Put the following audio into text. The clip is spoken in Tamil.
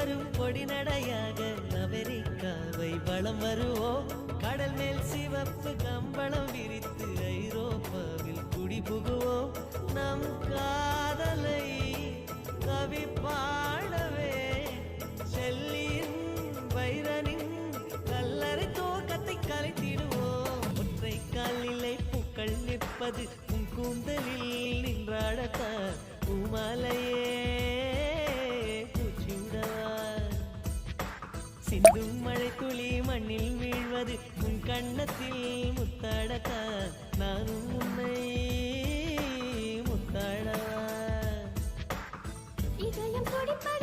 வரும் பொடி நடையாக அமெரிக்காவை வலம் வருவோம். கடல் மேல் சிவப்பு கம்பளம் விரித்து ஐரோப்பாவில் குடி புகுவோம். நம் காதலை கவி பாடவே செல்லியின் வைரனின் கல்லறை தோக்கத்தை கலைத்திடுவோம். ஒற்றை காலிலே பூக்கள் நிற்பது உன் கூந்தலில் நின்றாடத்தான். பூமாலையே பூச்சிவிடவா? சிந்தும் மழை துளி மண்ணில் வீழ்வது உன் கண்ணத்தில் முத்தாடத்தான். நானும் உன்னை முத்தாடவா? இதயம் துடிப்பது